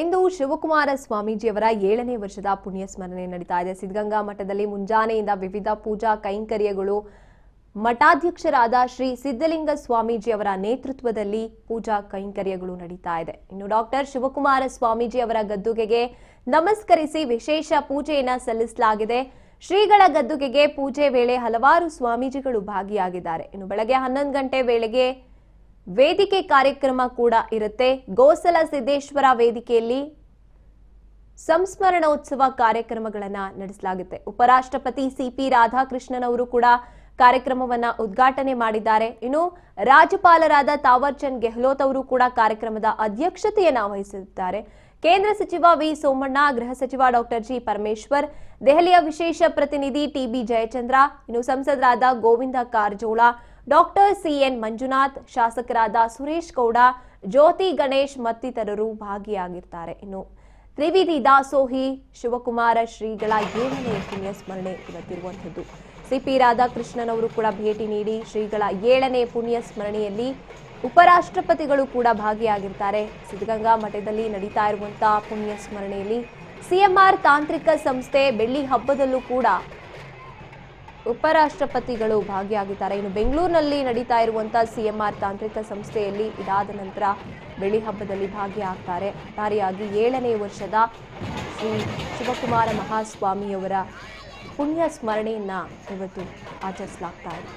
ಇಂದು ಶಿವಕುಮಾರ ಸ್ವಾಮೀಜಿಯವರ 7ನೇ ವರ್ಷದ ಪುಣ್ಯ ಸ್ಮರಣೆ ನಡೀತಾ ಇದೆ. ಸಿದ್ಧಗಂಗಾ ಮಠದಲ್ಲಿ ಮುಂಜಾನೆಯಿಂದ ವಿವಿಧ ಪೂಜಾ ಕೈಂಕರ್ಯಗಳು ಮಠಾಧ್ಯಕ್ಷರಾದ ಶ್ರೀ ಸಿದ್ಧಲಿಂಗ ಸ್ವಾಮೀಜಿ ಅವರ ನೇತೃತ್ವದಲ್ಲಿ ಪೂಜಾ ಕೈಂಕರ್ಯಗಳು ನಡೀತಾ ಇದೆ. ಇನ್ನು ಡಾಕ್ಟರ್ ಶಿವಕುಮಾರ ಸ್ವಾಮೀಜಿ ಅವರ ಗದ್ದುಗೆಗೆ ನಮಸ್ಕರಿಸಿ ವಿಶೇಷ ಪೂಜೆಯನ್ನ ಸಲ್ಲಿಸಲಾಗಿದೆ. ಶ್ರೀಗಳ ಗದ್ದುಗೆಗೆ ಪೂಜೆ ವೇಳೆ ಹಲವಾರು ಸ್ವಾಮೀಜಿಗಳು ಭಾಗಿಯಾಗಿದ್ದಾರೆ. ಇನ್ನು ಬೆಳಗ್ಗೆ 11 ಗಂಟೆ ವೇಳೆಗೆ ವೇದಿಕೆ ಕಾರ್ಯಕ್ರಮ ಕೂಡ ಇರುತ್ತೆ. ಗೋಸಲ ಸಿದ್ದೇಶ್ವರ ವೇದಿಕೆಯಲ್ಲಿ ಸಂಸ್ಮರಣೋತ್ಸವ ಕಾರ್ಯಕ್ರಮಗಳನ್ನ ನಡೆಸಲಾಗುತ್ತೆ. ಉಪರಾಷ್ಟ್ರಪತಿ ಸಿಪಿ ರಾಧಾಕೃಷ್ಣನ್ ಅವರು ಕೂಡ ಕಾರ್ಯಕ್ರಮವನ್ನ ಉದ್ಘಾಟನೆ ಮಾಡಿದ್ದಾರೆ. ಇನ್ನು ರಾಜ್ಯಪಾಲರಾದ ತಾವರ್ ಚಂದ್ ಗೆಹ್ಲೋಟ್ ಅವರು ಕೂಡ ಕಾರ್ಯಕ್ರಮದ ಅಧ್ಯಕ್ಷತೆಯನ್ನ ವಹಿಸಿದ್ದಾರೆ. ಕೇಂದ್ರ ಸಚಿವ ವಿ ಸೋಮಣ್ಣ, ಗೃಹ ಸಚಿವ ಡಾಕ್ಟರ್ ಜಿ ಪರಮೇಶ್ವರ್, ದೆಹಲಿಯ ವಿಶೇಷ ಪ್ರತಿನಿಧಿ ಟಿಬಿ ಜಯಚಂದ್ರ, ಇನ್ನು ಸಂಸದರಾದ ಗೋವಿಂದ ಕಾರಜೋಳ, ಡಾಕ್ಟರ್ ಸಿಎನ್ ಮಂಜುನಾಥ್, ಶಾಸಕರಾದ ಸುರೇಶ್ ಗೌಡ, ಜ್ಯೋತಿ ಗಣೇಶ್ ಮತ್ತಿತರರು ಭಾಗಿಯಾಗಿರ್ತಾರೆ. ಇನ್ನು ತ್ರಿವಿಧಿ ದಾಸೋಹಿ ಶಿವಕುಮಾರ ಶ್ರೀಗಳ 7ನೇ ಪುಣ್ಯ ಸ್ಮರಣೆ ಇವತ್ತಿರುವಂಥದ್ದು. ಸಿಪಿ ರಾಧಾಕೃಷ್ಣನ್ ಅವರು ಕೂಡ ಭೇಟಿ ನೀಡಿ ಶ್ರೀಗಳ 7ನೇ ಪುಣ್ಯ ಸ್ಮರಣೆಯಲ್ಲಿ ಉಪರಾಷ್ಟ್ರಪತಿಗಳು ಕೂಡ ಭಾಗಿಯಾಗಿರ್ತಾರೆ. ಸಿದ್ಧಗಂಗಾ ಮಠದಲ್ಲಿ ನಡೀತಾ ಇರುವಂತಹ ಪುಣ್ಯ ಸ್ಮರಣೆಯಲ್ಲಿ ಸಿಎಂಆರ್ ತಾಂತ್ರಿಕ ಸಂಸ್ಥೆ ಬೆಳ್ಳಿ ಹಬ್ಬದಲ್ಲೂ ಕೂಡ ಉಪರಾಷ್ಟ್ರಪತಿಗಳು ಭಾಗಿಯಾಗಿದ್ದಾರೆ. ಇನ್ನು ಬೆಂಗಳೂರಿನಲ್ಲಿ ನಡೀತಾ ಇರುವಂತಹ ಸಿಎಂಆರ್ ತಾಂತ್ರಿಕ ಸಂಸ್ಥೆಯಲ್ಲಿ ಇದಾದ ನಂತರ ಬೆಳ್ಳಿ ಹಬ್ಬದಲ್ಲಿ ಭಾಗಿಯಾಗ್ತಾರೆ. ಒಟ್ಟಾರೆಯಾಗಿ 7ನೇ ವರ್ಷದ ಶ್ರೀ ಶಿವಕುಮಾರ ಮಹಾಸ್ವಾಮಿಯವರ ಪುಣ್ಯ ಸ್ಮರಣೆಯನ್ನ ಇವತ್ತು ಆಚರಿಸಲಾಗ್ತಾ ಇದೆ.